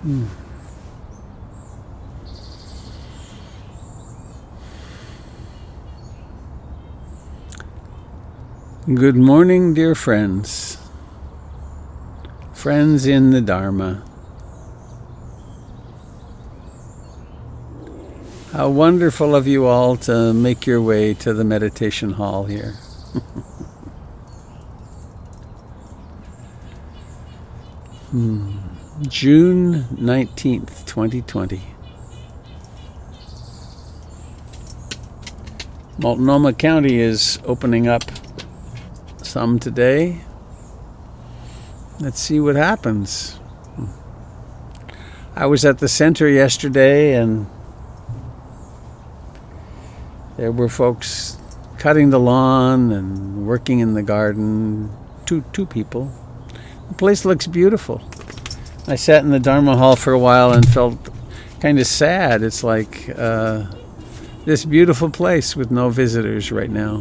Good morning, dear friends. Friends in the Dharma. How wonderful of you all to make your way to the meditation hall here. June 19th, 2020. Multnomah County is opening up some today. Let's see what happens. I was at the center yesterday and there were folks cutting the lawn and working in the garden. Two people. The place looks beautiful. I sat in the Dharma hall for a while and felt kind of sad. It's like this beautiful place with no visitors right now.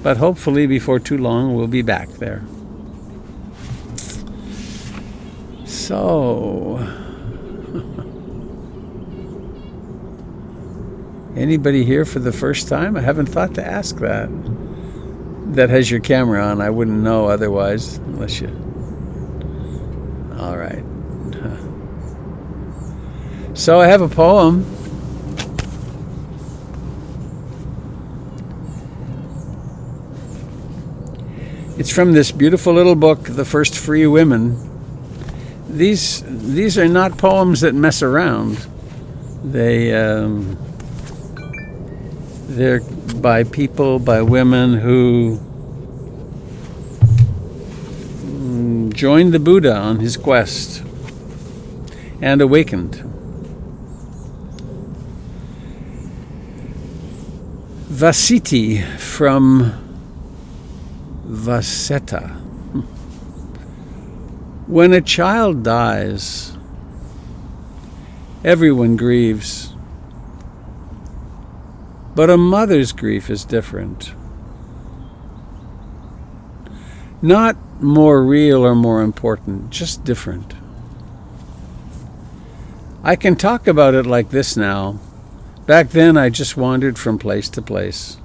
But hopefully before too long we'll be back there. So, anybody here for the first time? I haven't thought to ask that. That has your camera on. I wouldn't know otherwise, unless you... All right. So I have a poem. It's from this beautiful little book, The First Free Women. These are not poems that mess around. They're by people, by women who joined the Buddha on his quest and awakened. Vasiti from Vaseta. When a child dies, everyone grieves. But a mother's grief is different. Not more real or more important, just different. I can talk about it like this now. Back then I just wandered from place to place.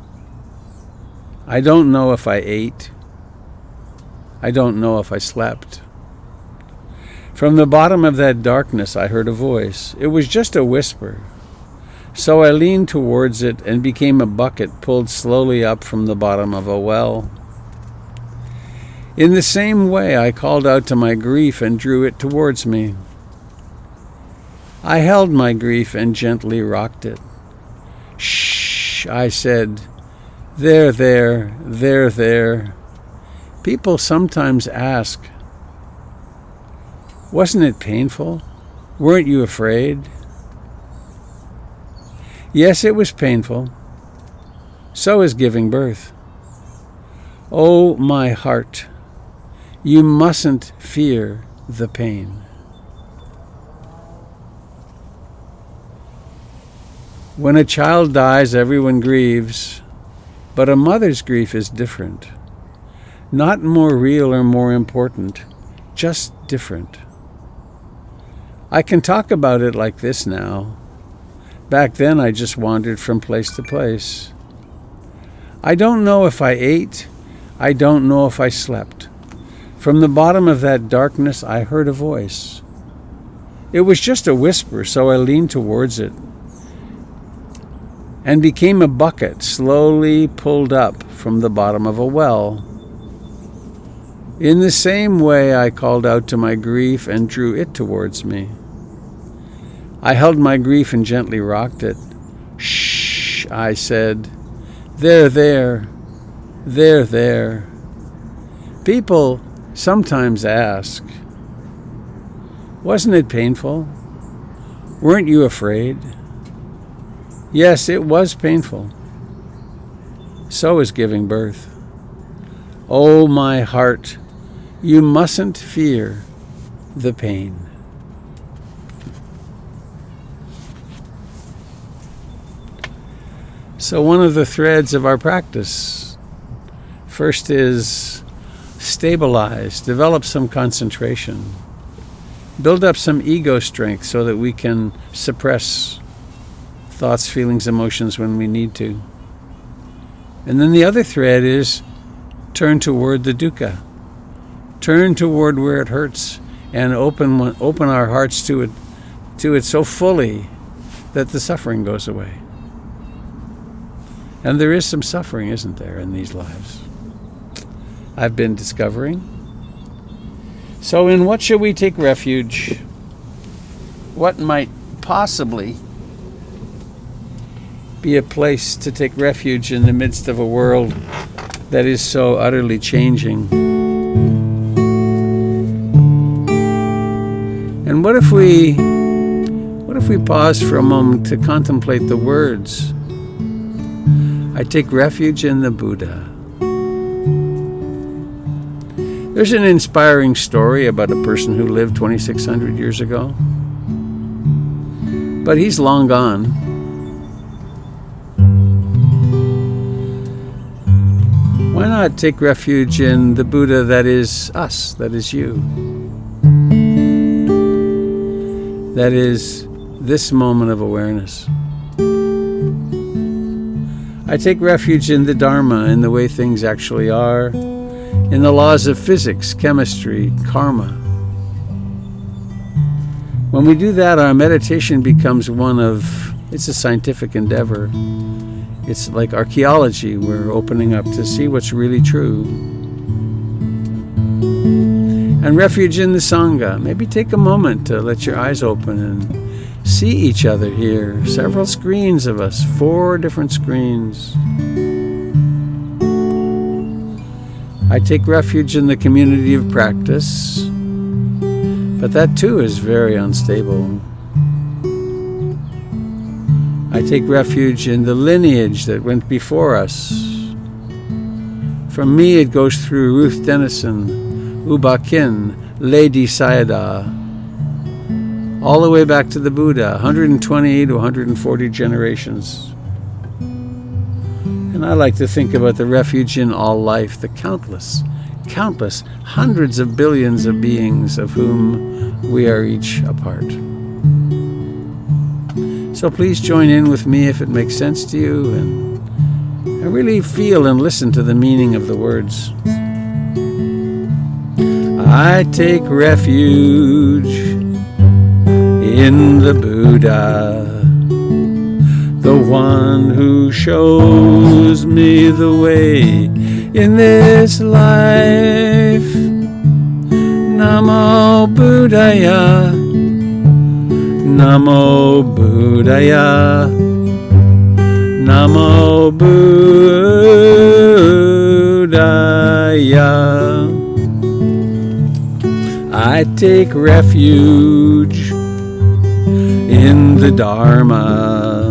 I don't know if I ate. I don't know if I slept. From the bottom of that darkness I heard a voice. It was just a whisper. So I leaned towards it and became a bucket pulled slowly up from the bottom of a well. In the same way, I called out to my grief and drew it towards me. I held my grief and gently rocked it. Shh, I said, there, there, there, there. People sometimes ask, wasn't it painful? Weren't you afraid? Yes, it was painful. So is giving birth. Oh, my heart, you mustn't fear the pain. When a child dies, everyone grieves, but a mother's grief is different. Not more real or more important, just different. I can talk about it like this now. Back then I just wandered from place to place. I don't know if I ate. I don't know if I slept. From the bottom of that darkness I heard a voice. It was just a whisper, so I leaned towards it and became a bucket slowly pulled up from the bottom of a well. In the same way I called out to my grief and drew it towards me. I held my grief and gently rocked it. Shh, I said, there, there, there, there. People sometimes ask, wasn't it painful? Weren't you afraid? Yes, it was painful. So is giving birth. Oh, my heart, you mustn't fear the pain. So one of the threads of our practice, first is stabilize, develop some concentration. build up some ego strength so that we can suppress thoughts, feelings, emotions when we need to. And then the other thread is turn toward the dukkha. Turn toward where it hurts and open our hearts to it so fully that the suffering goes away. And there is some suffering, isn't there, in these lives? I've been discovering. So in what shall we take refuge? What might possibly be a place to take refuge in the midst of a world that is so utterly changing? And what if we pause for a moment to contemplate the words? I take refuge in the Buddha. There's an inspiring story about a person who lived 2,600 years ago. But he's long gone. Why not take refuge in the Buddha that is us, that is you? That is this moment of awareness. I take refuge in the Dharma, in the way things actually are, in the laws of physics, chemistry, karma. When we do that, our meditation becomes it's a scientific endeavor. It's like archaeology. We're opening up to see what's really true. And refuge in the Sangha. Maybe take a moment to let your eyes open and see each other here. Several screens of us, 4 different screens. I take refuge in the community of practice, but that too is very unstable. I take refuge in the lineage that went before us. From me it goes through Ruth Denison, U-Ba Khin, Ledi Sayadaw, all the way back to the Buddha, 120 to 140 generations. And I like to think about the refuge in all life, the countless, hundreds of billions of beings of whom we are each a part. So please join in with me if it makes sense to you, and really feel and listen to the meaning of the words. I take refuge in the Buddha, the one who shows me the way in this life. Namo Buddhaya, Namo Buddhaya, Namo Buddhaya. I take refuge in the Dharma,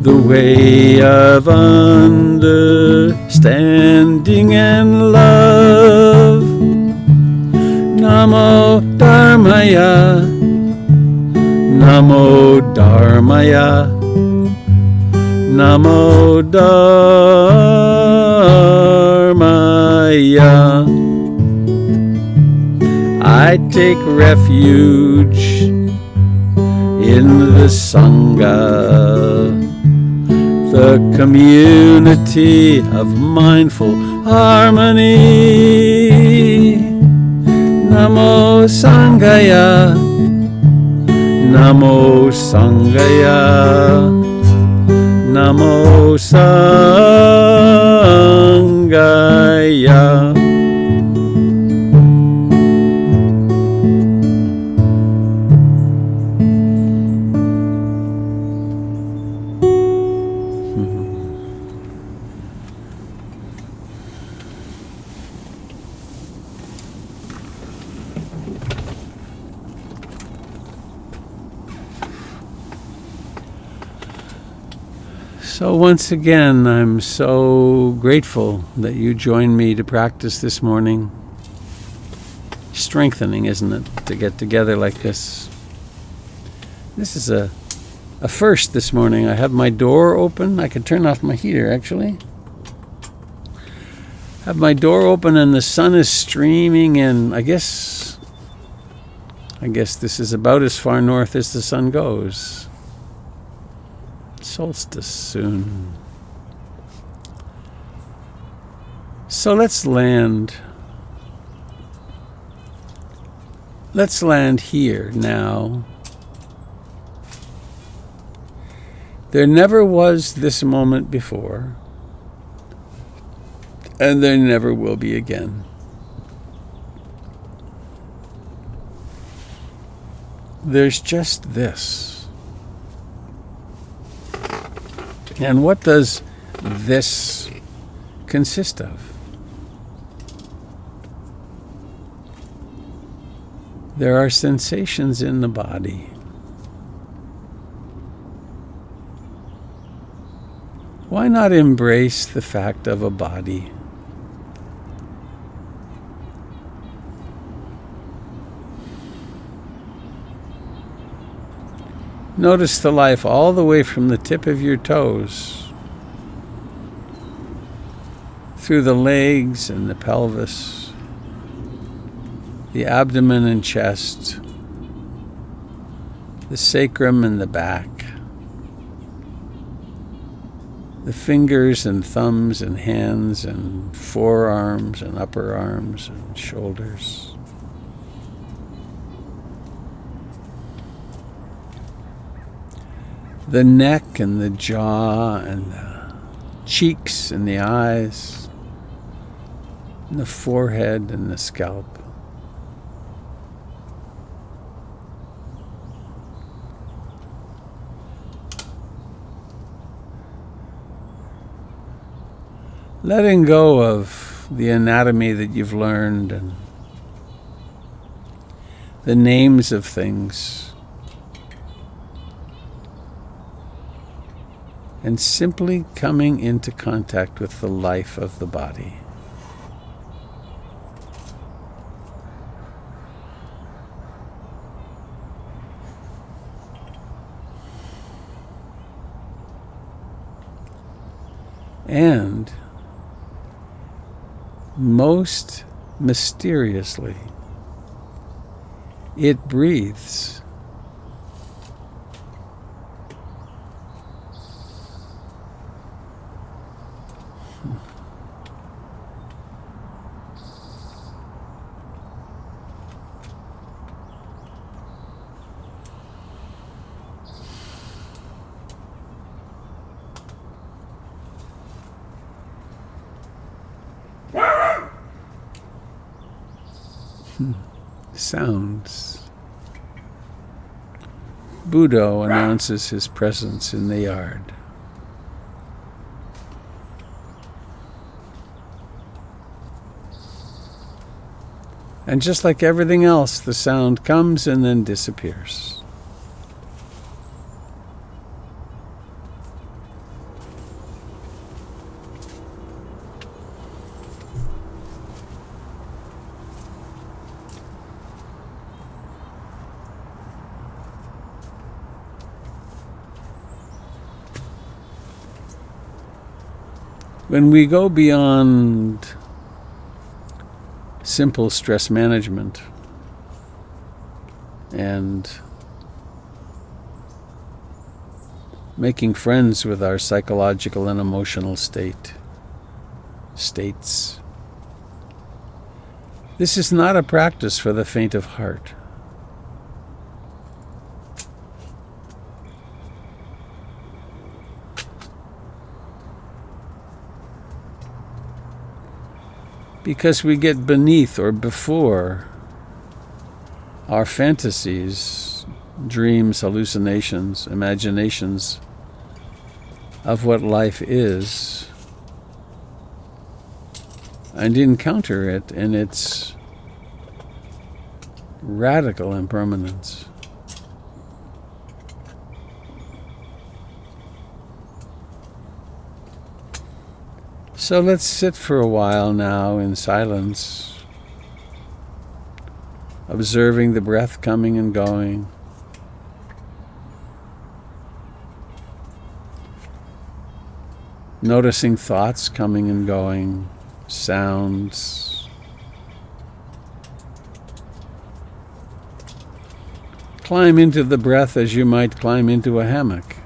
the way of understanding and love. Namo Dharmaya, Namo Dharmaya, Namo Dharmaya. I take refuge in the Sangha, the community of mindful harmony. Namo Sanghaya, Namo Sanghaya, Namo Sanghaya. So once again, I'm so grateful that you joined me to practice this morning. Strengthening, isn't it, to get together like this? This is a first this morning. I have my door open. I can turn off my heater, actually. Have my door open and the sun is streaming in. I guess I guess this is about as far north as the sun goes. Solstice soon. So let's land. Let's land here now. There never was this moment before, and there never will be again. There's just this. And what does this consist of? There are sensations in the body. Why not embrace the fact of a body? Notice the life all the way from the tip of your toes, through the legs and the pelvis, the abdomen and chest, the sacrum and the back, the fingers and thumbs and hands and forearms and upper arms and shoulders. The neck and the jaw and the cheeks and the eyes and the forehead and the scalp. Letting go of the anatomy that you've learned and the names of things, and simply coming into contact with the life of the body. And most mysteriously, it breathes. Sounds. Budo announces his presence in the yard. And just like everything else, the sound comes and then disappears. When we go beyond simple stress management and making friends with our psychological and emotional states, this is not a practice for the faint of heart. Because we get beneath or before our fantasies, dreams, hallucinations, imaginations of what life is, and encounter it in its radical impermanence. So let's sit for a while now in silence, observing the breath coming and going. Noticing thoughts coming and going, sounds. Climb into the breath as you might climb into a hammock.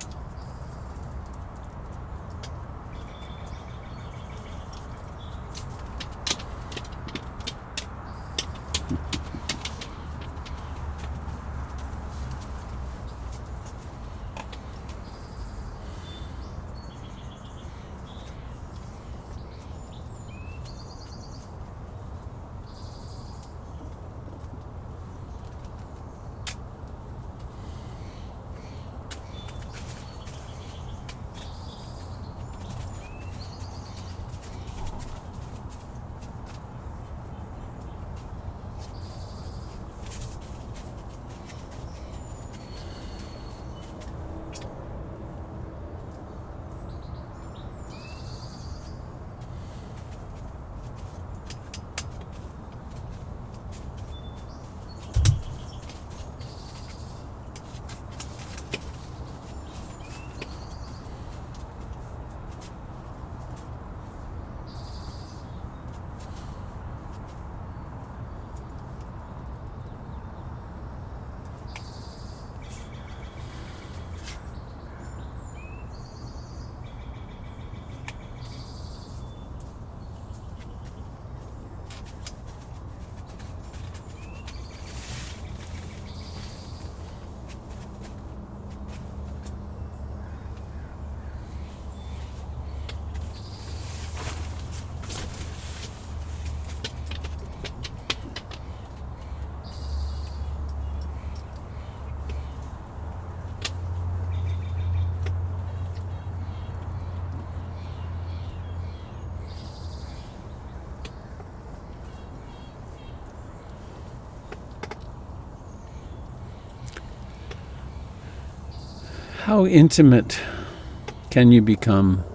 How intimate can you become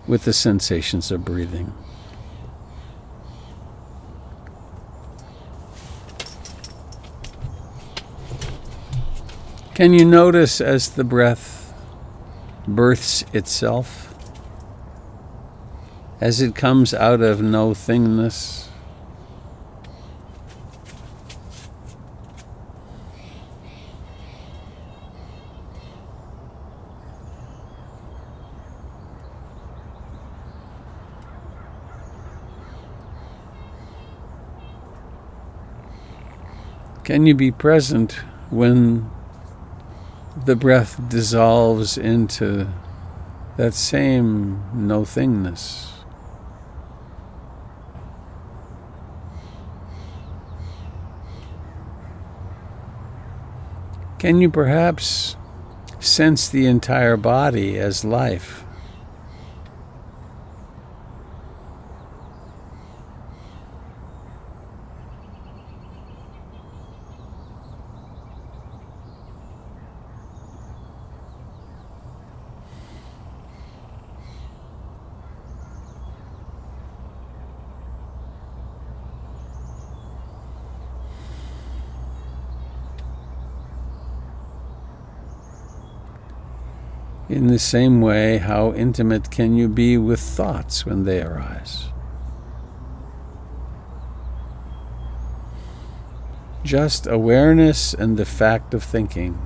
with the sensations of breathing? Can you notice as the breath births itself, as it comes out of no thingness? Can you be present when the breath dissolves into that same no-thingness? Can you perhaps sense the entire body as life? In the same way, how intimate can you be with thoughts when they arise? Just awareness and the fact of thinking.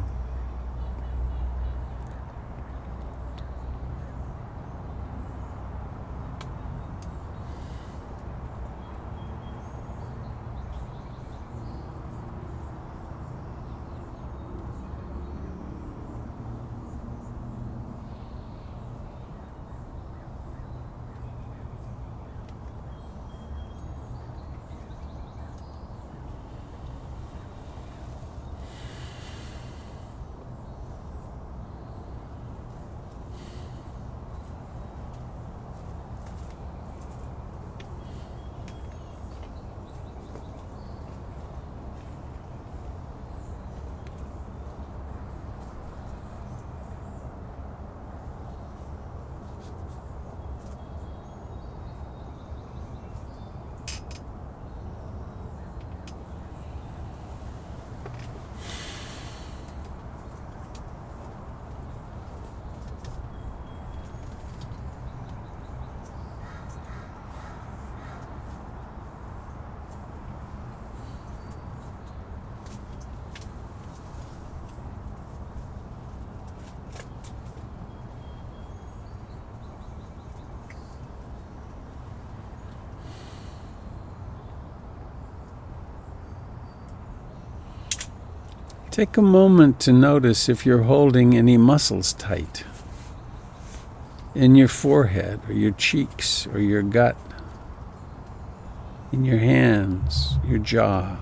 Take a moment to notice if you're holding any muscles tight in your forehead or your cheeks or your gut, in your hands, your jaw.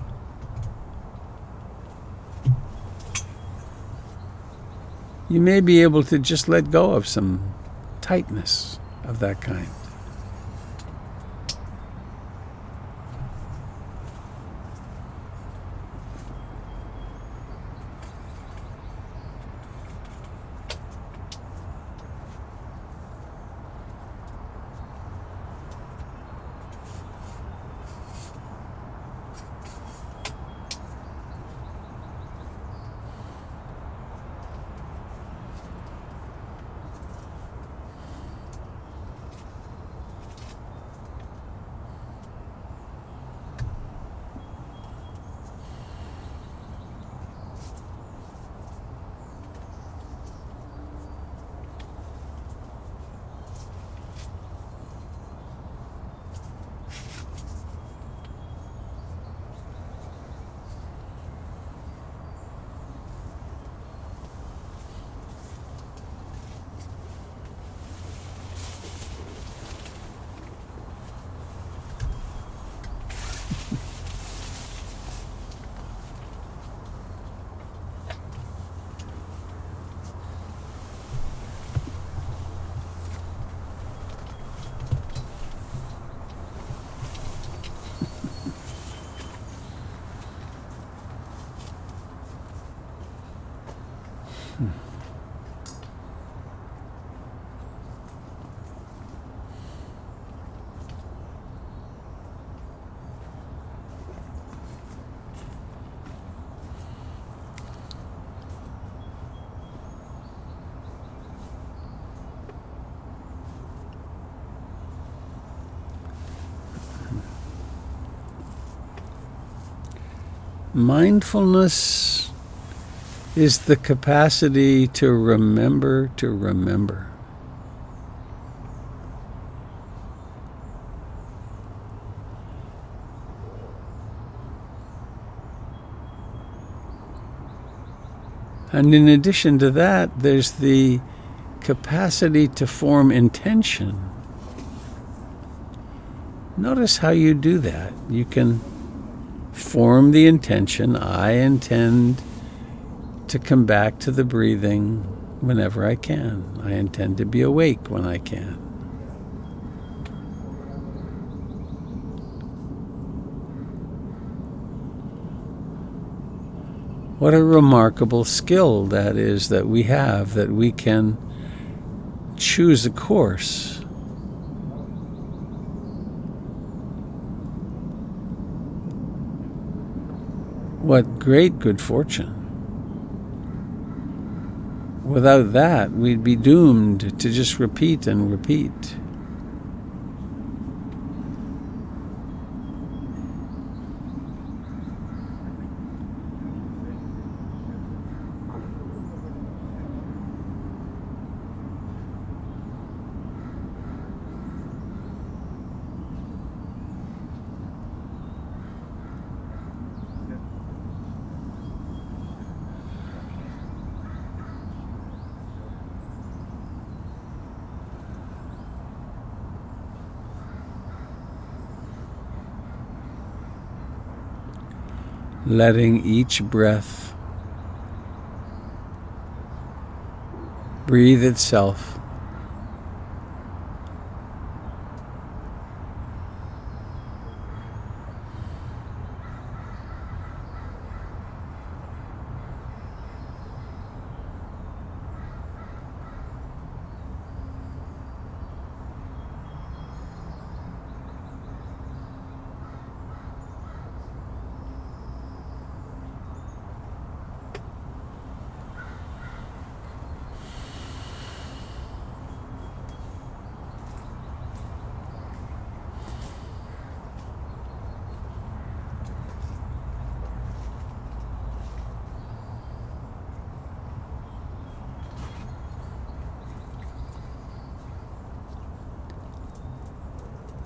You may be able to just let go of some tightness of that kind. Mindfulness is the capacity to remember to remember. And in addition to that, there's the capacity to form intention. Notice how you do that. You can form the intention, I intend to come back to the breathing whenever I can. I intend to be awake when I can. What a remarkable skill that is that we have, that we can choose a course. What great good fortune. Without that, we'd be doomed to just repeat and repeat. Letting each breath breathe itself.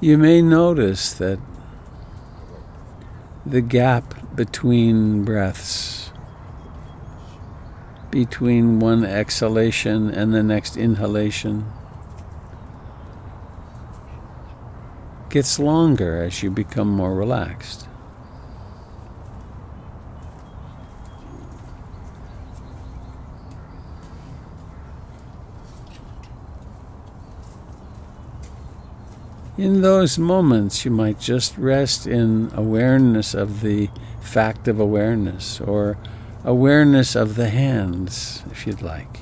You may notice that the gap between breaths between one exhalation and the next inhalation gets longer as you become more relaxed. In those moments, you might just rest in awareness of the fact of awareness, or awareness of the hands, if you'd like.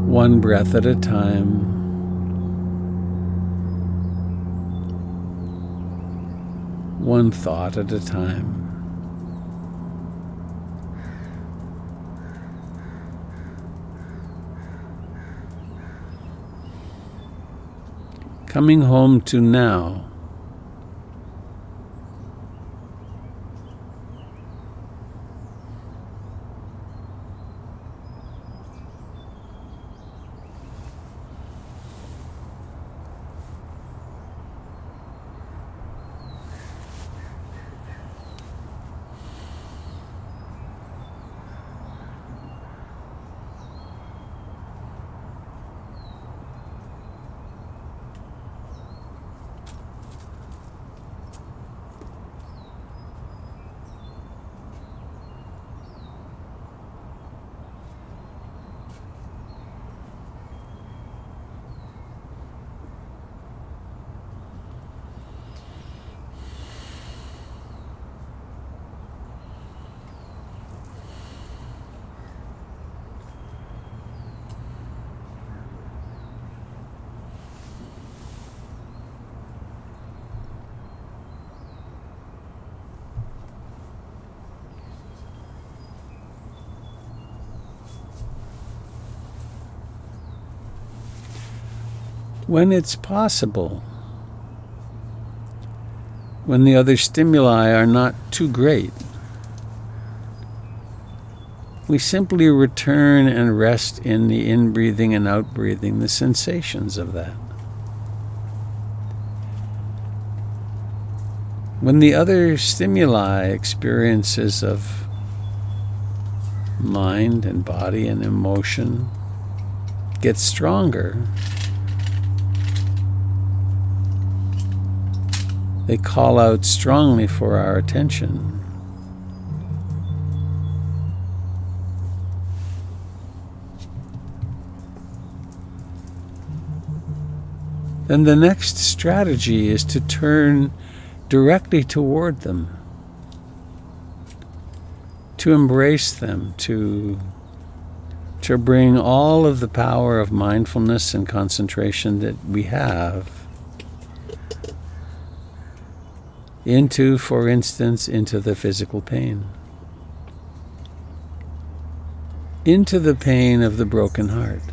One breath at a time. One thought at a time. Coming home to now. When it's possible, when the other stimuli are not too great, we simply return and rest in the in-breathing and out-breathing, the sensations of that. When the other stimuli, experiences of mind and body and emotion, get stronger, they call out strongly for our attention. Then the next strategy is to turn directly toward them, to embrace them, to bring all of the power of mindfulness and concentration that we have into, for instance, into the physical pain, into the pain of the broken heart.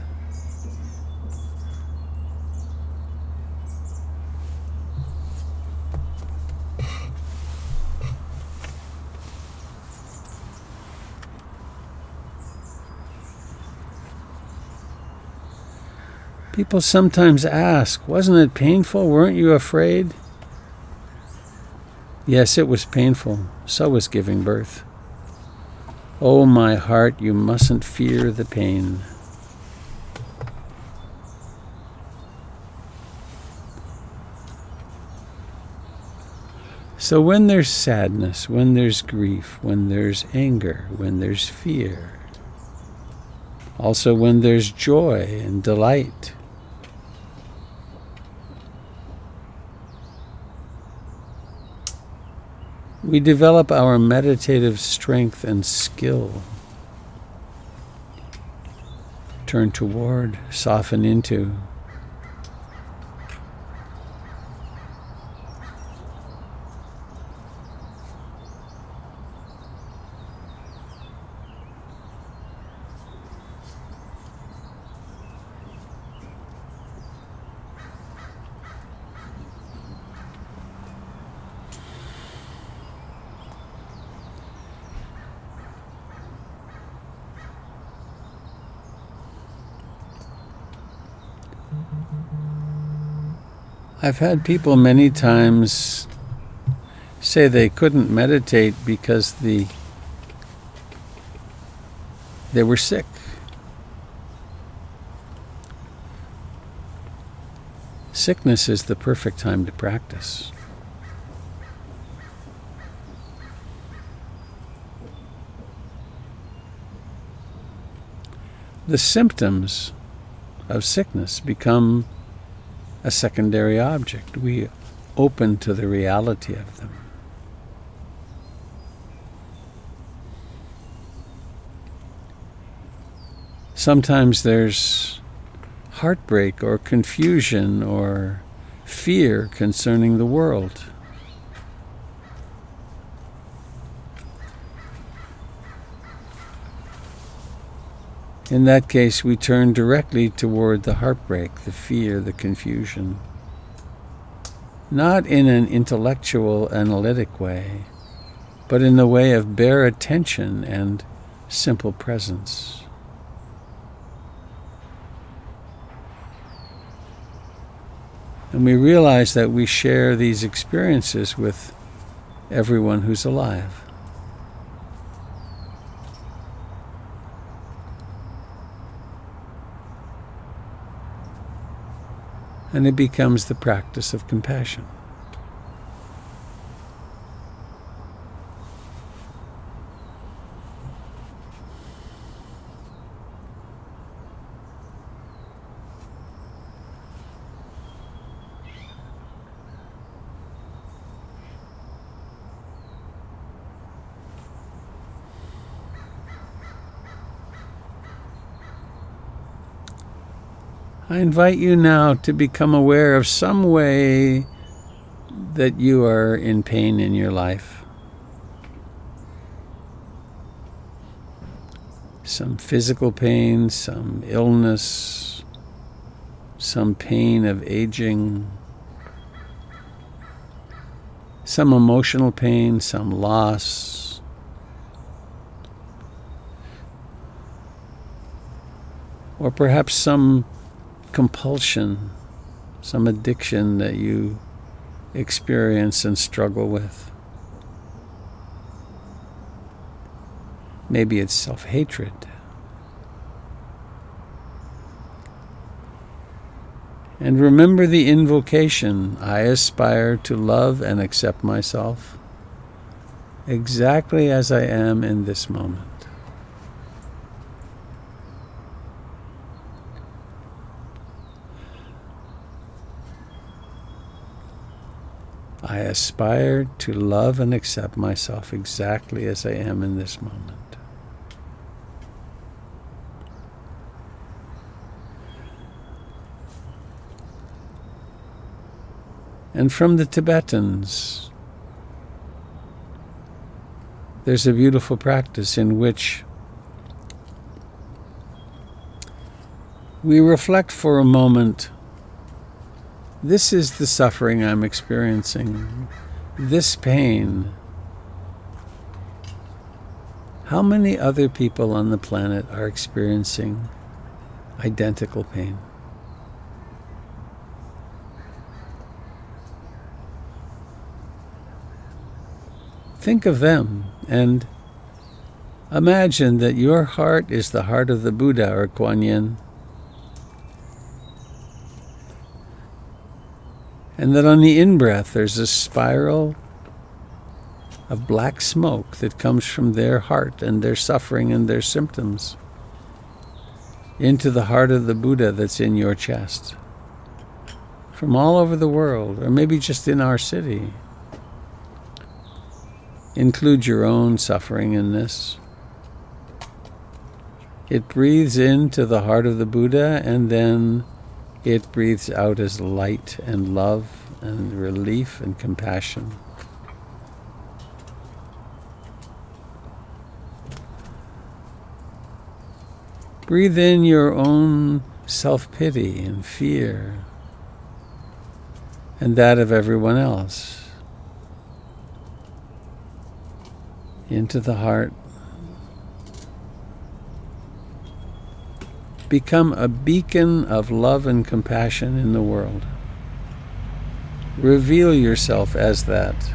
People sometimes ask, wasn't it painful? Weren't you afraid? Yes, it was painful. So was giving birth. Oh, my heart, you mustn't fear the pain. So when there's sadness, when there's grief, when there's anger, when there's fear, also when there's joy and delight, we develop our meditative strength and skill. Turn toward, soften into. I've had people many times say they couldn't meditate because they were sick. Sickness is the perfect time to practice. The symptoms of sickness become a secondary object. We open to the reality of them. Sometimes there's heartbreak or confusion or fear concerning the world. In that case, we turn directly toward the heartbreak, the fear, the confusion. Not in an intellectual, analytic way, but in the way of bare attention and simple presence. And we realize that we share these experiences with everyone who's alive. And it becomes the practice of compassion. I invite you now to become aware of some way that you are in pain in your life. Some physical pain, some illness, some pain of aging, some emotional pain, some loss. Or perhaps some compulsion, some addiction that you experience and struggle with. Maybe it's self-hatred. And remember the invocation, I aspire to love and accept myself exactly as I am in this moment. I aspire to love and accept myself exactly as I am in this moment. And from the Tibetans, there's a beautiful practice in which we reflect for a moment. This is the suffering I'm experiencing, this pain. How many other people on the planet are experiencing identical pain? Think of them and imagine that your heart is the heart of the Buddha or Kuan Yin. And that on the in-breath there's a spiral of black smoke that comes from their heart and their suffering and their symptoms into the heart of the Buddha that's in your chest. From all over the world, or maybe just in our city. Include your own suffering in this. It breathes into the heart of the Buddha, and then it breathes out as light and love and relief and compassion. Breathe in your own self-pity and fear, and that of everyone else, into the heart. Become a beacon of love and compassion in the world. Reveal yourself as that.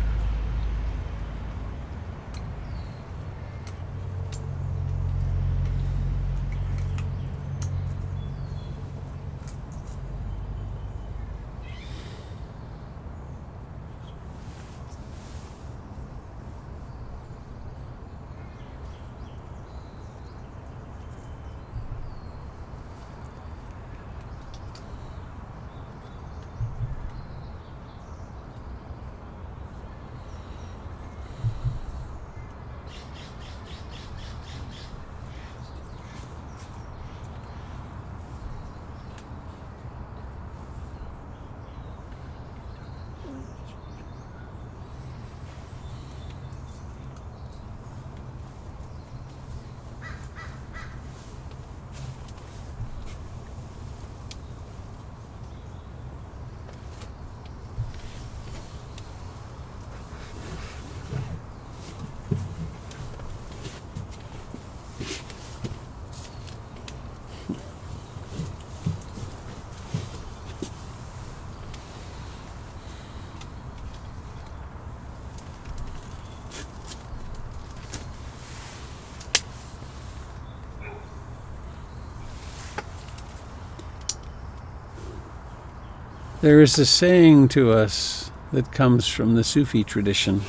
There is a saying to us that comes from the Sufi tradition,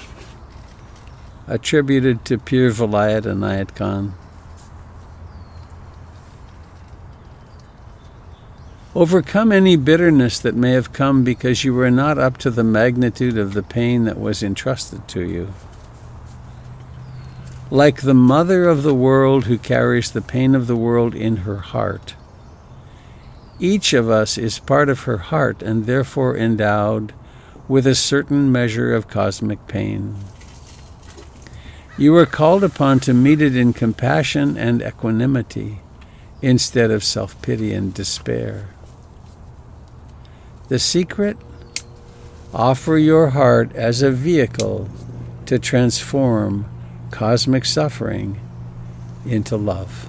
attributed to Pir Vilayat Inayat Khan. Overcome any bitterness that may have come because you were not up to the magnitude of the pain that was entrusted to you. Like the mother of the world who carries the pain of the world in her heart, each of us is part of her heart and therefore endowed with a certain measure of cosmic pain. You are called upon to meet it in compassion and equanimity instead of self-pity and despair. The secret? Offer your heart as a vehicle to transform cosmic suffering into love.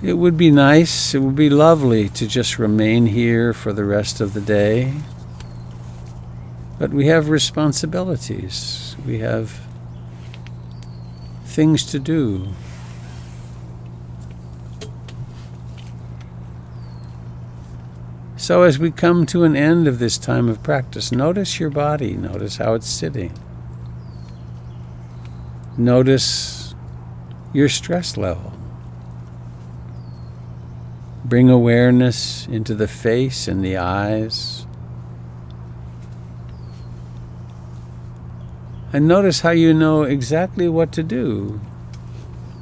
It would be nice, it would be lovely to just remain here for the rest of the day. But we have responsibilities. We have things to do. So as we come to an end of this time of practice, notice your body, notice how it's sitting. Notice your stress level. Bring awareness into the face and the eyes. And notice how you know exactly what to do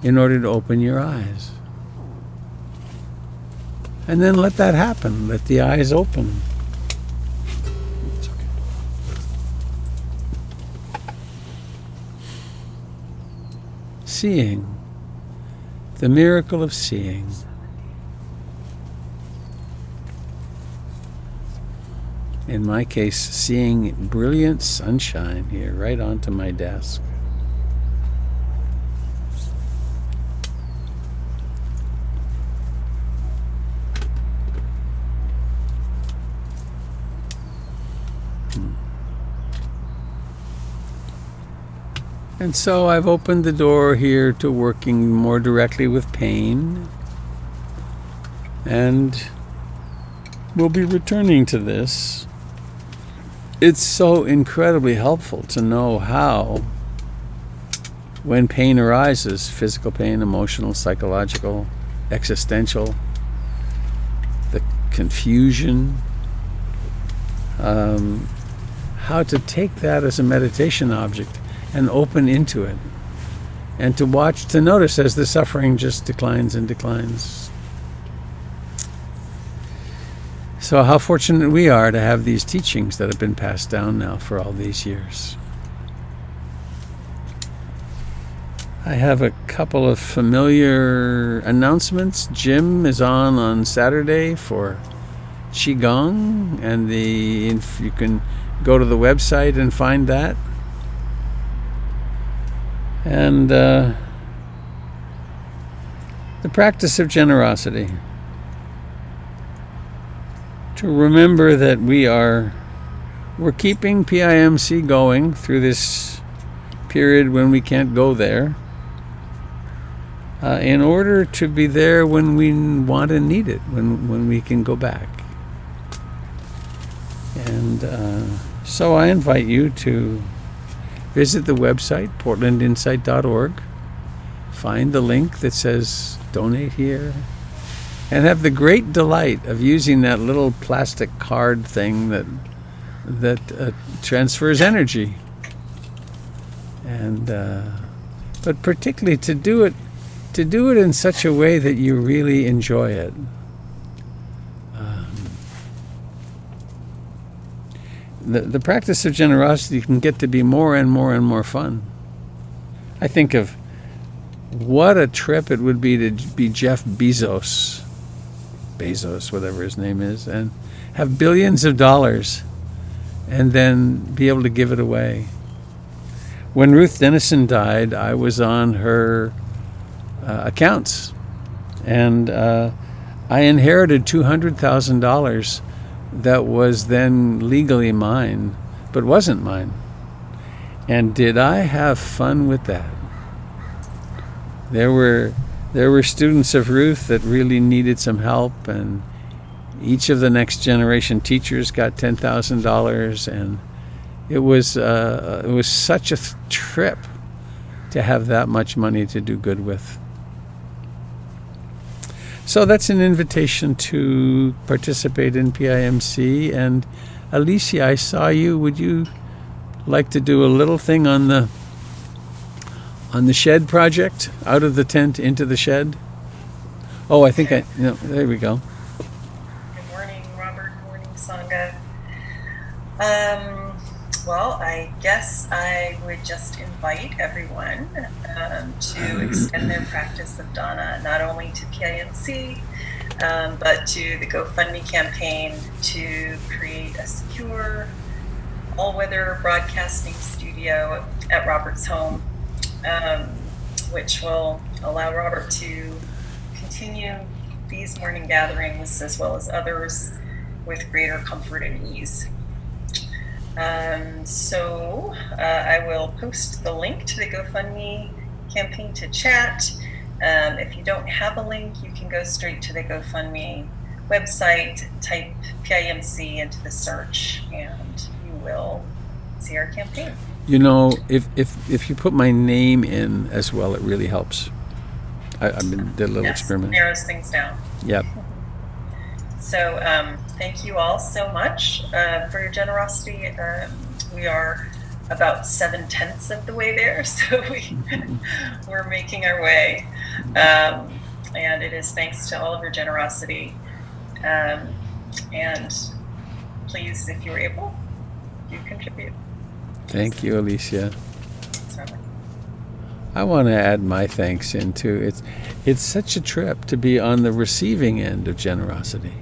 in order to open your eyes. And then let that happen. Let the eyes open. It's okay. Seeing. The miracle of seeing. In my case, seeing brilliant sunshine here right onto my desk. And so I've opened the door here to working more directly with pain. And we'll be returning to this. It's so incredibly helpful to know how, when pain arises, physical pain, emotional, psychological, existential, the confusion, how to take that as a meditation object and open into it, and to watch, to notice as the suffering just declines and declines. So how fortunate we are to have these teachings that have been passed down now for all these years. I have a couple of familiar announcements. Jim is on Saturday for Qigong, and if you can go to the website and find that. And the practice of generosity. To remember that we're keeping PIMC going through this period when we can't go there, in order to be there when we want and need it, when we can go back. And so I invite you to visit the website, portlandinsight.org, find the link that says donate here, and have the great delight of using that little plastic card thing that transfers energy. And but particularly to do it in such a way that you really enjoy it. The practice of generosity can get to be more and more and more fun. I think of what a trip it would be to be Jeff Bezos, whatever his name is, and have billions of dollars and then be able to give it away. When Ruth Dennison died, I was on her accounts, and I inherited $200,000 that was then legally mine, but wasn't mine. And did I have fun with that? There were students of Ruth that really needed some help, and each of the next generation teachers got $10,000, and it was such a trip to have that much money to do good with. So that's an invitation to participate in PIMC. And Alicia, I saw you. Would you like to do a little thing on the shed project? Out of the tent into the shed? Oh, I think there we go. Good morning, Robert. Good morning, Sangha. Well, I guess I would just invite everyone to extend their practice of Dana not only to PIMC, but to the GoFundMe campaign to create a secure, all-weather broadcasting studio at Robert's home, which will allow Robert to continue these morning gatherings as well as others with greater comfort and ease. So I will post the link to the GoFundMe campaign to chat. If you don't have a link, you can go straight to the GoFundMe website, type PIMC into the search, and you will see our campaign. You know, if you put my name in as well, it really helps. I did a little experiment. Narrows things down. Yep. So thank you all so much for your generosity. We are about 7/10 of the way there, so we're making our way. And it is thanks to all of your generosity. And please, if you're able, do contribute. Thank you, Alicia. I want to add my thanks into it. It's such a trip to be on the receiving end of generosity,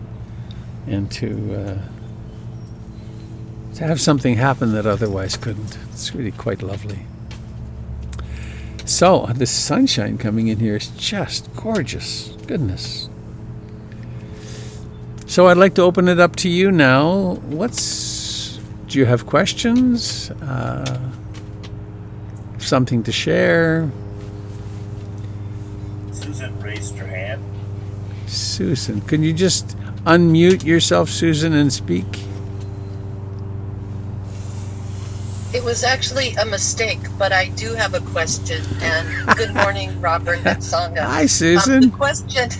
and to have something happen that otherwise couldn't. It's really quite lovely. So the sunshine coming in here is just gorgeous. Goodness. So I'd like to open it up to you now. Do you have questions? something to share? Susan raised her hand. Susan, can you just unmute yourself, Susan, and speak? It was actually a mistake, but I do have a question. And good morning, Robert and Sangha. Hi, Susan. The question,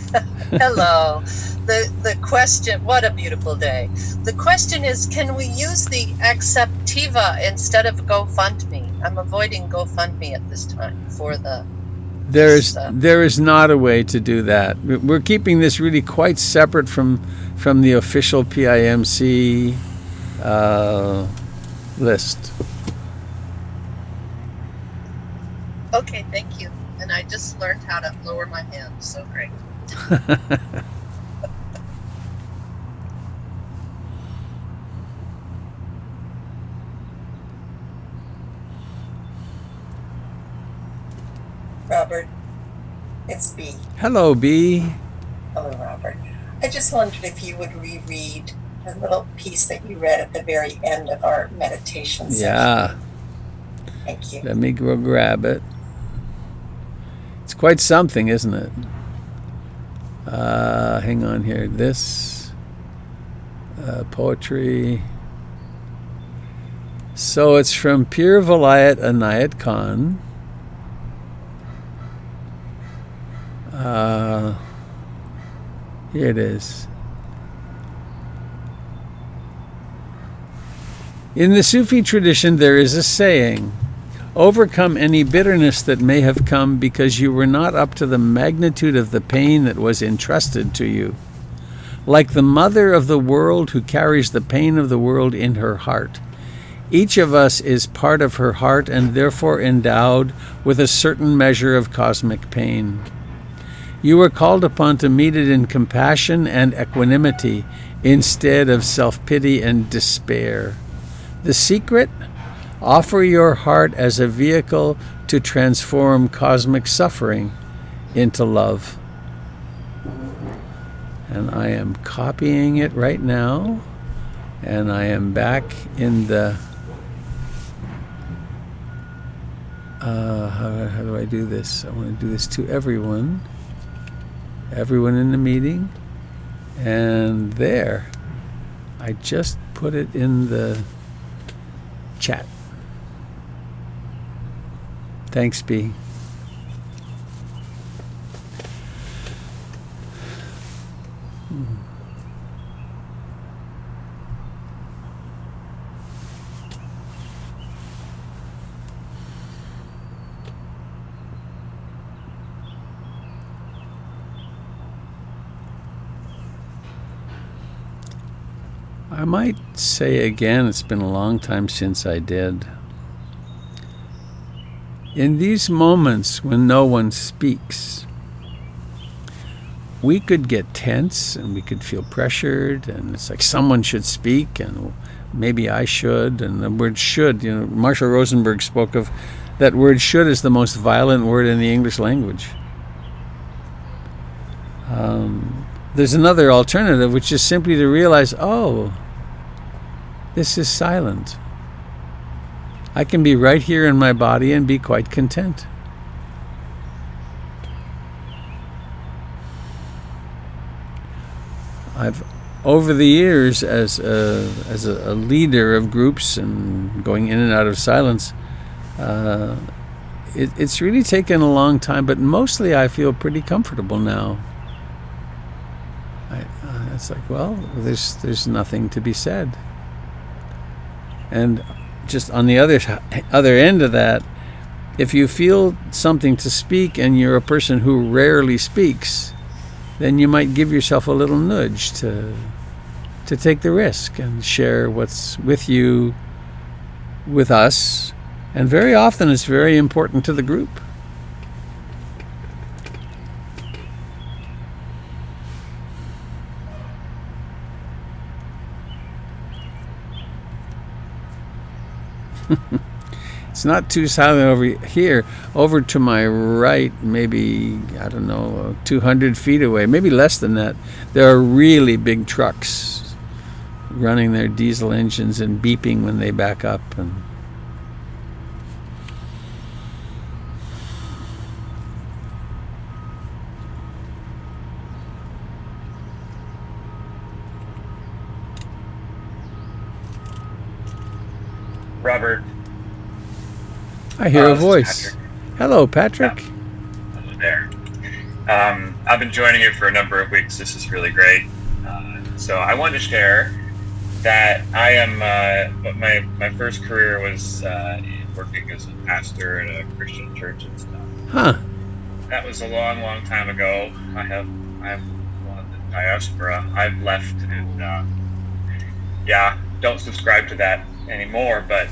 hello. The question, what a beautiful day. The question is, can we use the Acceptiva instead of GoFundMe? I'm avoiding GoFundMe at this time for the... There is not a way to do that. We're keeping this really quite separate from the official PIMC list. Okay, thank you. And I just learned how to lower my hand, so great. Robert, it's B. Hello, B. Hello, Robert. I just wondered if you would reread the little piece that you read at the very end of our meditation session. Yeah. Thank you. Let me go grab it. It's quite something, isn't it? Hang on here. This poetry. So it's from Pir Vilayat Anayat Khan. Here it is. In the Sufi tradition, there is a saying, overcome any bitterness that may have come because you were not up to the magnitude of the pain that was entrusted to you. Like the mother of the world who carries the pain of the world in her heart. Each of us is part of her heart and therefore endowed with a certain measure of cosmic pain. You are called upon to meet it in compassion and equanimity instead of self-pity and despair. The secret? Offer your heart as a vehicle to transform cosmic suffering into love. And I am copying it right now, and I am back in the how do I do this? I want to do this to everyone in the meeting, and there, I just put it in the chat. Thanks, B. I might say again, it's been a long time since I did. In these moments when no one speaks, we could get tense and we could feel pressured, and it's like someone should speak and maybe I should. And the word should, Marshall Rosenberg spoke of that word should is the most violent word in the English language. There's another alternative, which is simply to realize, oh, this is silent. I can be right here in my body and be quite content. I've, over the years, as a leader of groups and going in and out of silence, it's really taken a long time, but mostly I feel pretty comfortable now. It's like, well, there's nothing to be said. And just on the other end of that, if you feel something to speak and you're a person who rarely speaks, then you might give yourself a little nudge to take the risk and share what's with you, with us. And very often it's very important to the group. It's not too silent over here. Over to my right, maybe, 200 feet away, maybe less than that, there are really big trucks running their diesel engines and beeping when they back up. And Robert. I hear a This is voice. Patrick. Hello, Patrick. Hello there. I've been joining you for a number of weeks. This is really great. So I wanted to share that I am. My first career was working as a pastor at a Christian church and stuff. Huh. That was a long, long time ago. I'm one of the diaspora. I've left and don't subscribe to that anymore. But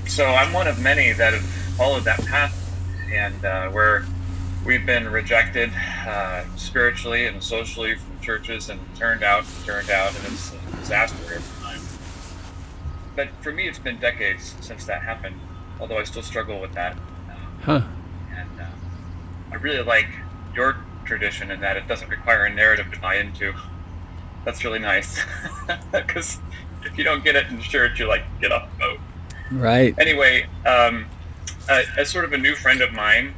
so I'm one of many that have followed that path, and where we've been rejected spiritually and socially from churches and turned out, and it's a disaster every time. But for me, it's been decades since that happened, although I still struggle with that. Huh. And I really like your tradition in that it doesn't require a narrative to buy into. That's really nice, because if you don't get it in church, you get off the boat. Right. Anyway, as sort of a new friend of mine,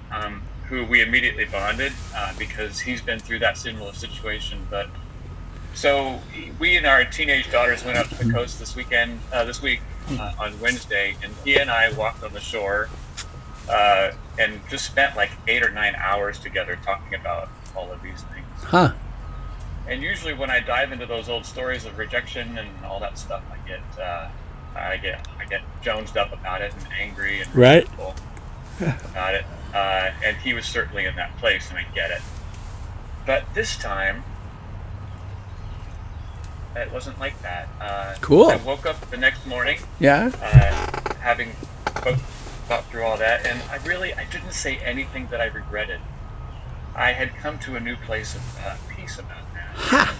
who we immediately bonded because he's been through that similar situation. But so we and our teenage daughters went out to the coast this week on Wednesday, and he and I walked on the shore and just spent 8 or 9 hours together talking about all of these things. Huh. And usually when I dive into those old stories of rejection and all that stuff, I get jonesed up about it and angry and Right. resentful about it. And he was certainly in that place, and I get it. But this time, it wasn't like that. Cool. I woke up the next morning, Yeah. having thought through all that, and I didn't say anything that I regretted. I had come to a new place of peace about that. Ha.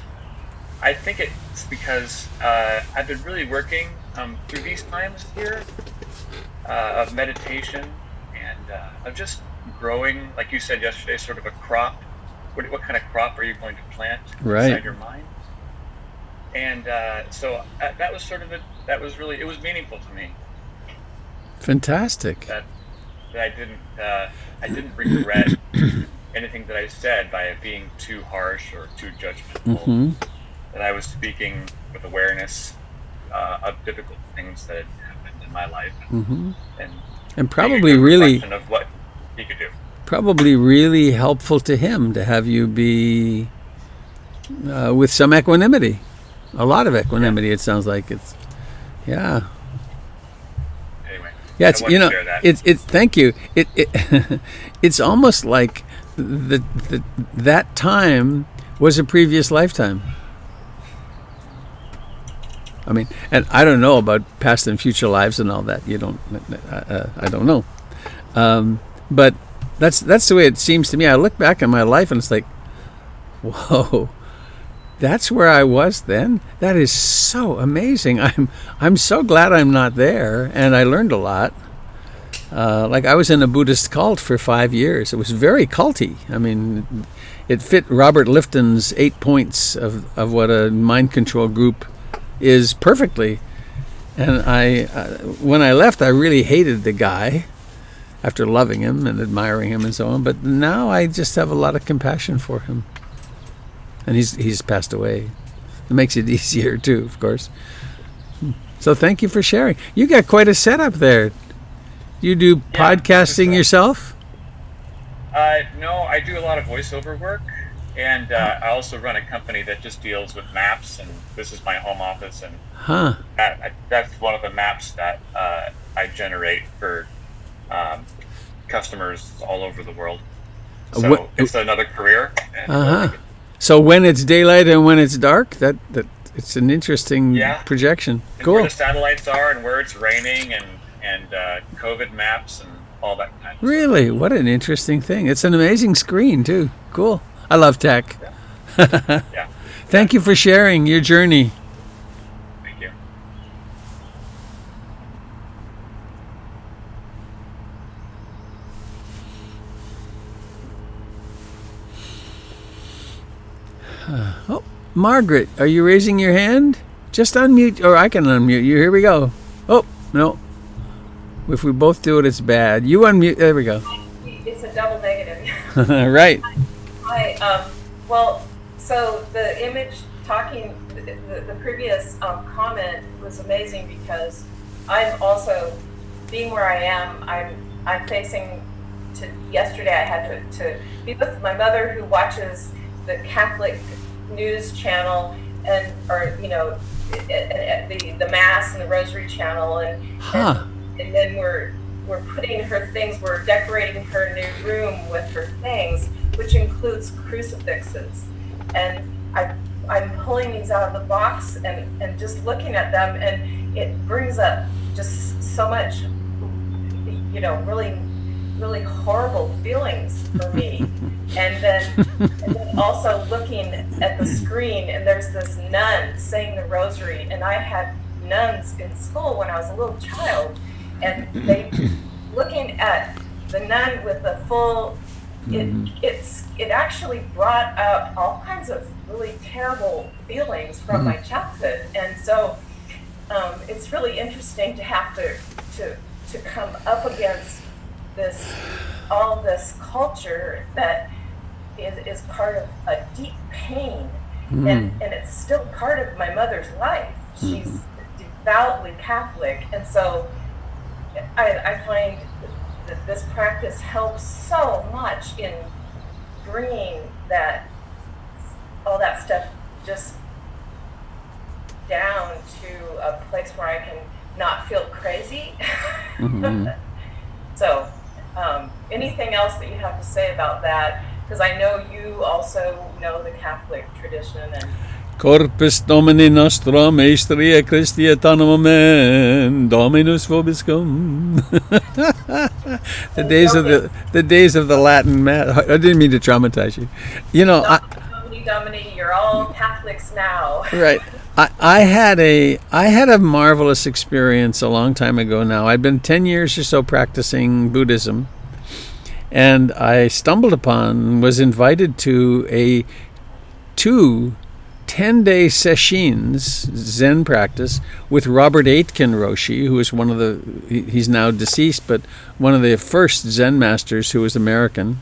I think it's because I've been really working through these times here of meditation and of just growing, like you said yesterday, sort of a crop. What kind of crop are you going to plant inside your mind? And so that was it was meaningful to me. Fantastic. That I didn't regret anything that I said by it being too harsh or too judgmental. Mm-hmm. That I was speaking with awareness of difficult things that had happened in my life, Mm-hmm. and probably being a really reflection of what he could do. Probably really helpful to him to have you be with some equanimity, a lot of equanimity. It sounds like it's, yeah. Anyway, Yeah, it's I wanted to share that. it's thank you. It it's almost like that time was a previous lifetime. I mean, and I don't know about past and future lives and all that. You don't. I don't know. But that's the way it seems to me. I look back on my life and it's like, whoa, that's where I was then. That is so amazing. I'm so glad I'm not there, and I learned a lot. Like I was in a Buddhist cult for 5 years. It was very culty. I mean, it fit Robert Lifton's 8 points of what a mind control group is perfectly. And when I left, I really hated the guy after loving him and admiring him and so on. But now I just have a lot of compassion for him. And he's passed away. It makes it easier too, of course. So thank you for sharing. You got quite a setup there. You do podcasting yourself? No, I do a lot of voiceover work, and I also run a company that just deals with maps, and this is my home office, and that's one of the maps that I generate for customers all over the world. So it's another career. And So when it's daylight and when it's dark, that it's an interesting projection. And Cool. where the satellites are, and where it's raining, and COVID maps and all that kind of stuff. Really? What an interesting thing. It's an amazing screen, too. Cool. I love tech. Yeah. Thank you for sharing your journey. Thank you. Oh, Margaret, are you raising your hand? Just unmute, or I can unmute you. Here we go. Oh, no. If we both do it, it's bad. You unmute. There we go. It's a double negative. Right. Well, so the image talking, the previous comment was amazing because I'm also, being where I am, I'm facing to, yesterday I had to be with my mother who watches the Catholic news channel and, or, you know, the Mass and the Rosary channel, and then we're putting her things, we're decorating her new room with her things, which includes crucifixes. And I'm pulling these out of the box and just looking at them, and it brings up just so much, you know, really, really horrible feelings for me. And then also looking at the screen, and there's this nun saying the rosary, and I had nuns in school when I was a little child, and they looking at the nun with the full, it actually brought up all kinds of really terrible feelings from my childhood. And so it's really interesting to have to come up against all this culture that is part of a deep pain, and it's still part of my mother's life. She's devoutly Catholic, and so I find that this practice helps so much in bringing all that stuff just down to a place where I can not feel crazy. So anything else that you have to say about that? Because I know you also know the Catholic tradition. And Corpus Domini nostrum Estria Christia tanum Dominus vobiscum. the days of the Latin Mass. I didn't mean to traumatize you. You know, Domini, you're all Catholics now. Right. I had a marvelous experience a long time ago now. I'd been 10 years or so practicing Buddhism, and I was invited to two 10-day sessions, Zen practice, with Robert Aitken Roshi, who was he's now deceased, but one of the first Zen masters who was American,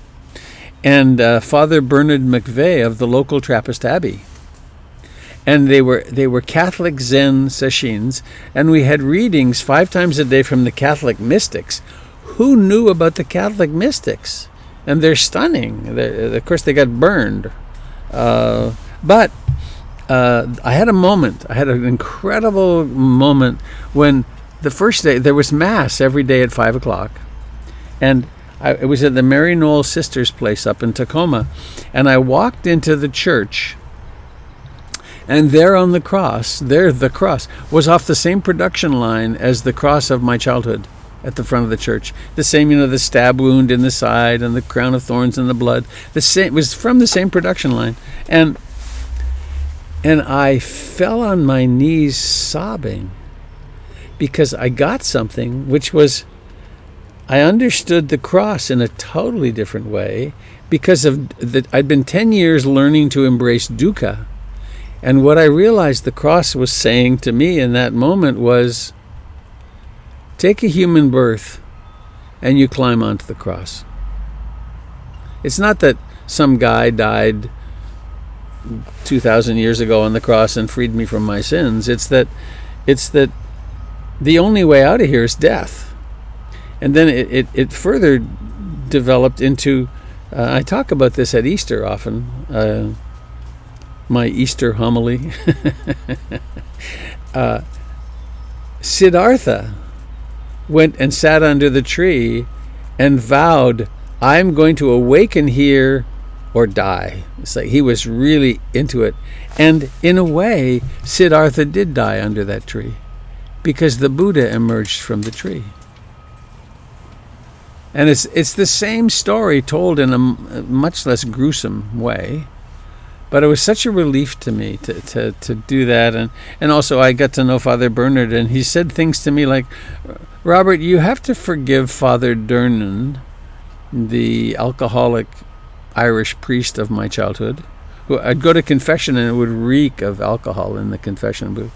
and Father Bernard McVeigh of the local Trappist Abbey. And they were Catholic Zen sessions, and we had readings 5 times a day from the Catholic mystics. Who knew about the Catholic mystics? And they're stunning. Of course, they got burned. But I had an incredible moment when the first day, there was Mass every day at 5 o'clock. And it was at the Mary Noel Sisters place up in Tacoma. And I walked into the church, and there on the cross, the cross was off the same production line as the cross of my childhood at the front of the church. The same, the stab wound in the side and the crown of thorns and the blood. It was from the same production line. And I fell on my knees sobbing because I got something, which was, I understood the cross in a totally different way because I'd been 10 years learning to embrace dukkha. And what I realized the cross was saying to me in that moment was, take a human birth and you climb onto the cross. It's not that some guy died 2,000 years ago on the cross and freed me from my sins. It's that the only way out of here is death. And then it further developed into, I talk about this at Easter often, my Easter homily. Siddhartha went and sat under the tree and vowed, I'm going to awaken here or die. It's like he was really into it. And in a way, Siddhartha did die under that tree because the Buddha emerged from the tree. And it's the same story told in a much less gruesome way. But it was such a relief to me to do that. And also I got to know Father Bernard, and he said things to me like, Robert, you have to forgive Father Durnan, the alcoholic Irish priest of my childhood. Who I'd go to confession and it would reek of alcohol in the confession booth.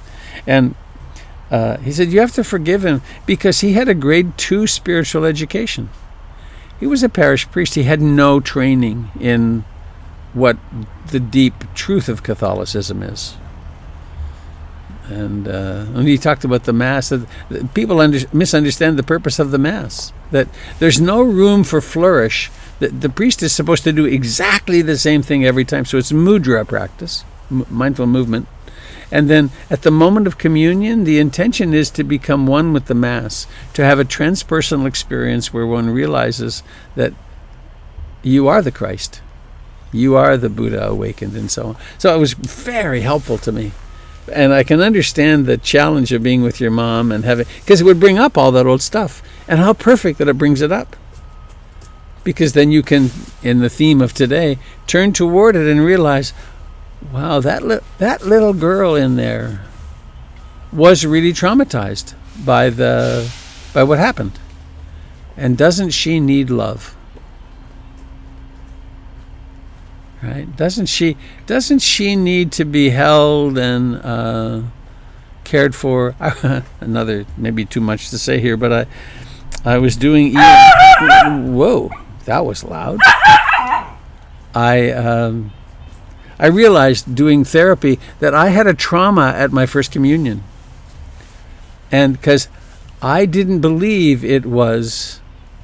And he said, you have to forgive him because he had a grade 2 spiritual education. He was a parish priest. He had no training in what the deep truth of Catholicism is. And when he talked about the Mass, that people misunderstand the purpose of the Mass. That there's no room for flourish. The priest is supposed to do exactly the same thing every time. So it's mudra practice, mindful movement. And then at the moment of communion, the intention is to become one with the Mass, to have a transpersonal experience where one realizes that you are the Christ. You are the Buddha awakened, and so on. So it was very helpful to me. And I can understand the challenge of being with your mom and having, because it would bring up all that old stuff. And how perfect that it brings it up. Because then you can, in the theme of today, turn toward it and realize, wow, that little girl in there was really traumatized by what happened. And doesn't she need love? Right? Doesn't she need to be held and cared for? Another, maybe too much to say here, but I was doing whoa, that was loud. I realized doing therapy that I had a trauma at my first communion. And because I didn't believe it was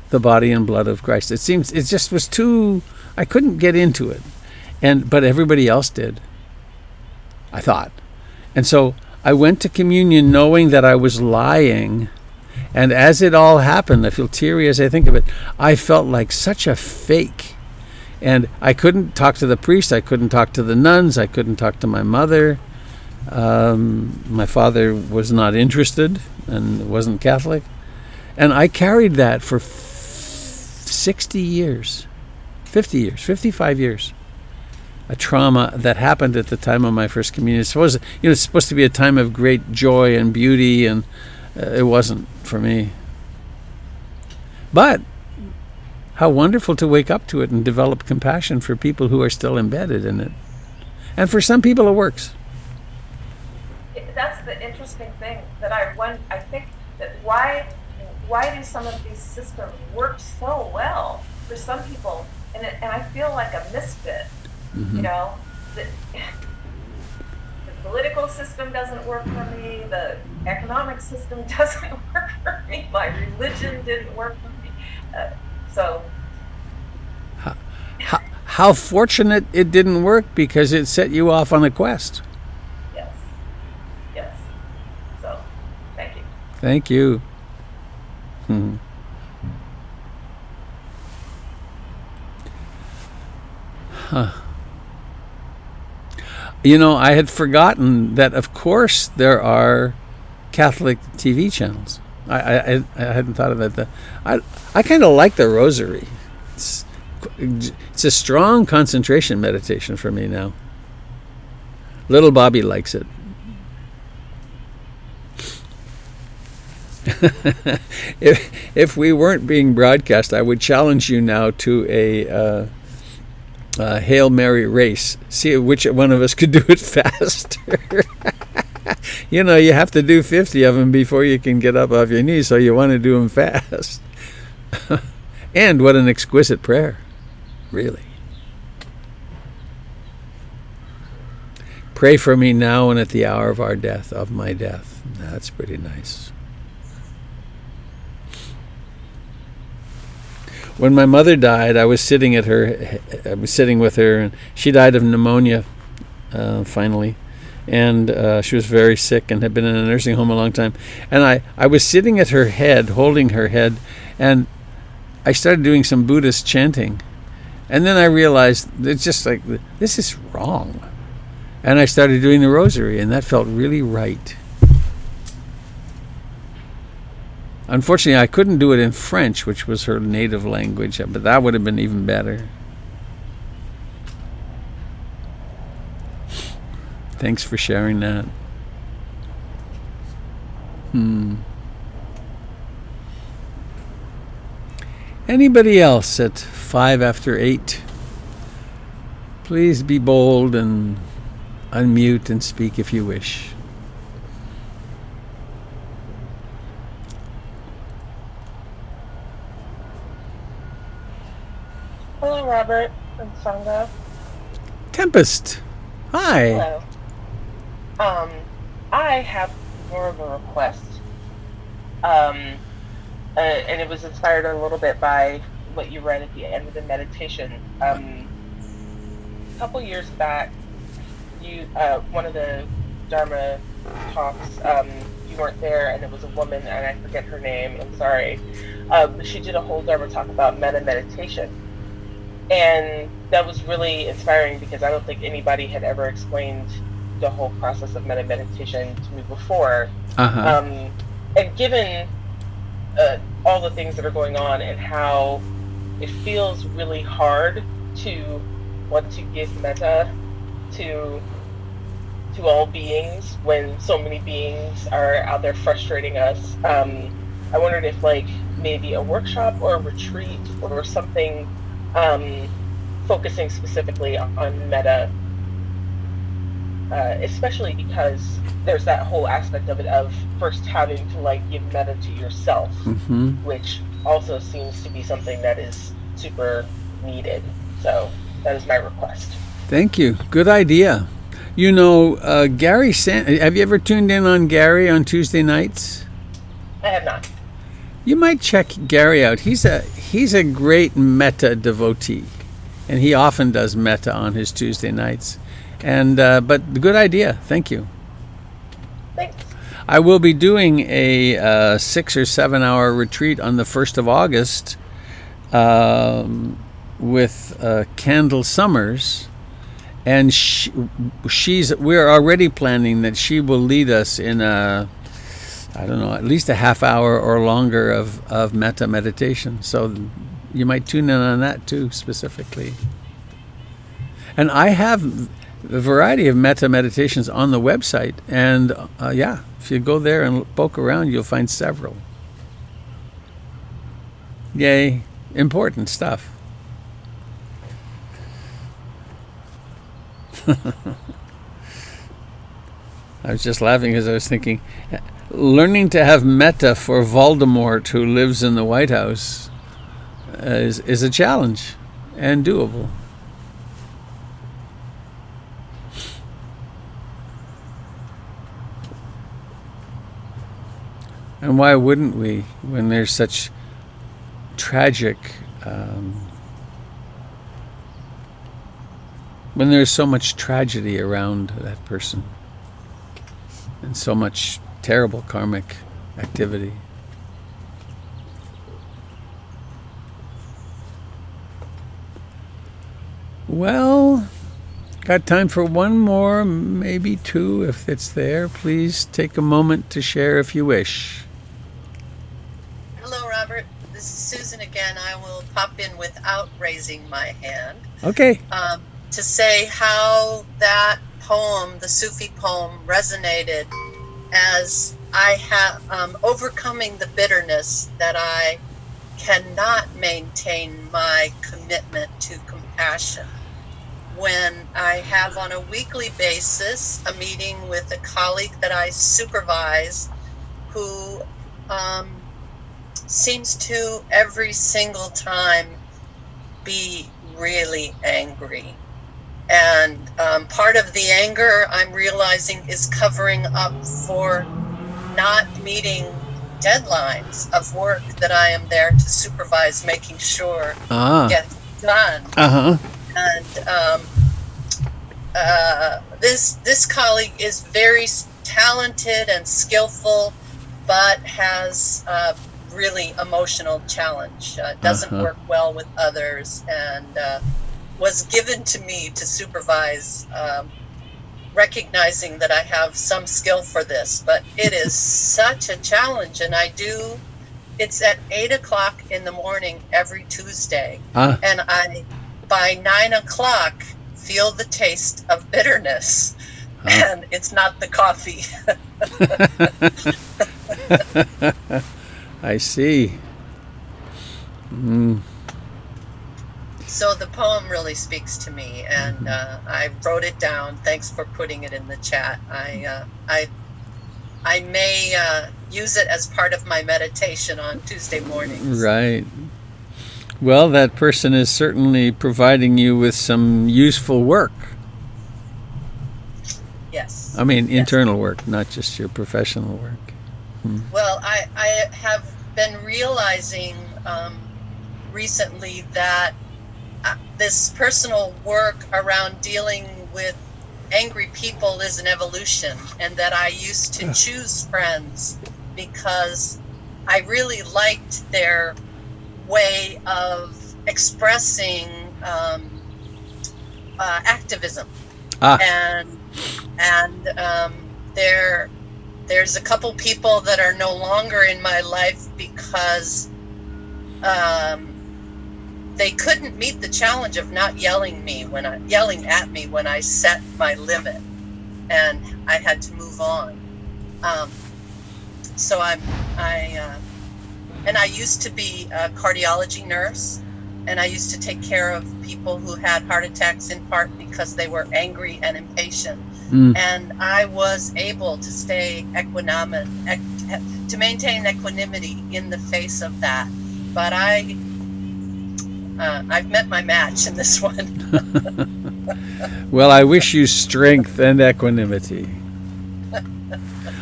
the body and blood of Christ. It just was too, I couldn't get into it. But everybody else did, I thought. And so I went to communion knowing that I was lying. And as it all happened, I feel teary as I think of it, I felt like such a fake. And I couldn't talk to the priest, I couldn't talk to the nuns, I couldn't talk to my mother. My father was not interested and wasn't Catholic. And I carried that for 60 years, 50 years, 55 years. A trauma that happened at the time of my first communion. It's supposed to be a time of great joy and beauty, and it wasn't for me. But how wonderful to wake up to it and develop compassion for people who are still embedded in it. And for some people it works. That's the interesting thing that I think that why do some of these systems work so well for some people, and I feel like a misfit. Mm-hmm. You know, the political system doesn't work for me, the economic system doesn't work for me, my religion didn't work for me. So how fortunate it didn't work, because it set you off on a quest. Yes. So thank you. Thank you. Hmm. Huh. I had forgotten that, of course, there are Catholic TV channels. I hadn't thought of it. I kind of like the Rosary. It's a strong concentration meditation for me now. Little Bobby likes it. If we weren't being broadcast, I would challenge you now to a Hail Mary race. See which one of us could do it faster. You have to do 50 of them before you can get up off your knees, so you want to do them fast. And what an exquisite prayer, really. Pray for me now and at the hour of my death. That's pretty nice. When my mother died, I was sitting with her, and she died of pneumonia, finally. And she was very sick and had been in a nursing home a long time. And I was sitting at her head, holding her head, and I started doing some Buddhist chanting. And then I realized it's just like, this is wrong. And I started doing the Rosary, and that felt really right. Unfortunately, I couldn't do it in French, which was her native language, but that would have been even better. Thanks for sharing that. Anybody else at 8:05? Please be bold and unmute and speak if you wish. Hello, Robert and Sangha. Tempest, hi. Hello. I have more of a request, and it was inspired a little bit by what you read at the end of the meditation. A couple years back, you one of the Dharma talks, you weren't there, and it was a woman, and I forget her name. I'm sorry. She did a whole Dharma talk about metta meditation, and that was really inspiring because I don't think anybody had ever explained the whole process of metta meditation to me before. And given all the things that are going on and how it feels really hard to want to give metta to all beings when so many beings are out there frustrating us, I wondered if maybe a workshop or a retreat or something focusing specifically on metta, especially because there's that whole aspect of it of first having to give metta to yourself, which also seems to be something that is super needed. So that is my request. Thank you. Good idea. You know, Gary, have you ever tuned in on Gary on Tuesday nights? I have not. You might check Gary out. He's a great metta devotee, and he often does metta on his Tuesday nights. And but good idea. Thank you. Thanks. I will be doing a 6 or 7 hour retreat on the 1st of August with Candle Summers. And we're already planning that she will lead us in at least a half hour or longer of metta meditation. So you might tune in on that too, specifically. And I have a variety of metta meditations on the website. And if you go there and poke around, you'll find several. Yay, important stuff. I was just laughing because I was thinking, learning to have metta for Voldemort, who lives in the White House, is a challenge and doable. And why wouldn't we, when there's such tragic when there's so much tragedy around that person and so much terrible karmic activity. Well, got time for one more, maybe two if it's there. Please take a moment to share if you wish. Hello, Robert. This is Susan again. I will pop in without raising my hand. Okay. To say how that poem, the Sufi poem, resonated as I have overcoming the bitterness that I cannot maintain my commitment to compassion. When I have on a weekly basis a meeting with a colleague that I supervise who seems to every single time be really angry. And part of the anger I'm realizing is covering up for not meeting deadlines of work that I am there to supervise, making sure gets done. And this colleague is very talented and skillful, but has a really emotional challenge. Doesn't work well with others, and was given to me to supervise, recognizing that I have some skill for this, but it is such a challenge. And it's at 8:00 in the morning every Tuesday. And I, by 9:00, feel the taste of bitterness, and it's not the coffee. I see. So the poem really speaks to me, and I wrote it down. Thanks for putting it in the chat. I may use it as part of my meditation on Tuesday mornings. Right. Well, that person is certainly providing you with some useful work. Yes. I mean, Yes. internal work, not just your professional work. Well, I have been realizing recently that this personal work around dealing with angry people is an evolution, and that I used to choose friends because I really liked their way of expressing activism. And there's a couple people that are no longer in my life because they couldn't meet the challenge of not yelling at me when I set my limit, and I had to move on. So I used to be a cardiology nurse, and I used to take care of people who had heart attacks in part because they were angry and impatient. And I was able to stay to maintain equanimity in the face of that. But I've met my match in this one. Well, I wish you strength and equanimity.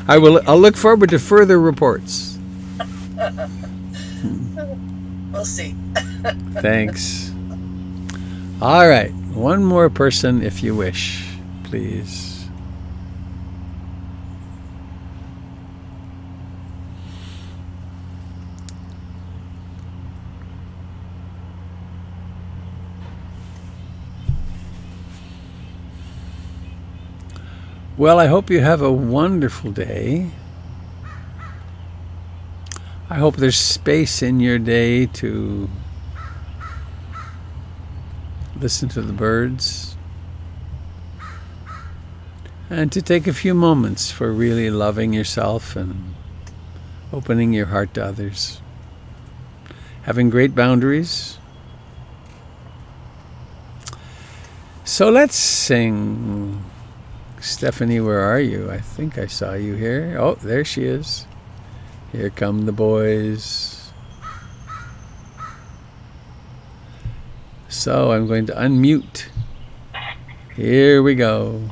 I'll look forward to further reports. We'll see. Thanks. All right, one more person if you wish, please. Well, I hope you have a wonderful day. I hope there's space in your day to listen to the birds and to take a few moments for really loving yourself and opening your heart to others. Having great boundaries. So let's sing. Stephanie, where are you? I think I saw you here. Oh, there she is. Here come the boys. So I'm going to unmute. Here we go.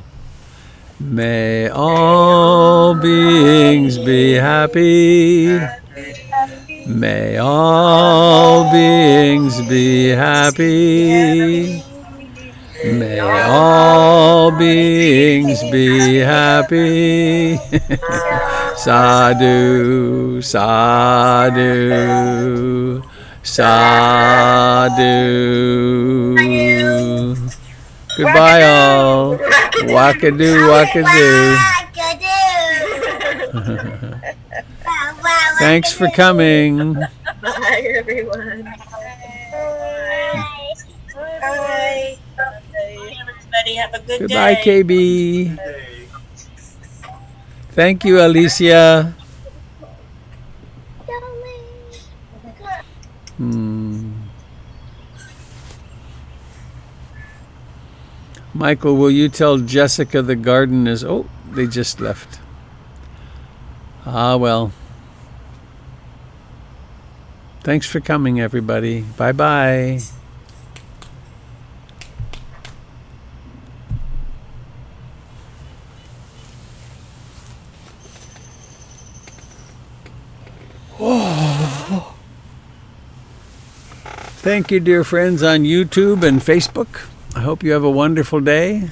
May all beings be happy. May all beings be happy. May all beings be happy. Sadhu, sadhu, sadhu. Goodbye all. Wakadoo, wakadoo. Thanks for coming. Bye, everyone. Bye. Everybody have a good Goodbye, day. KB. Thank you, Alicia. Michael, will you tell Jessica the garden is... Oh, they just left. Ah, well. Thanks for coming, everybody. Bye-bye. Oh. Thank you, dear friends on YouTube and Facebook. I hope you have a wonderful day.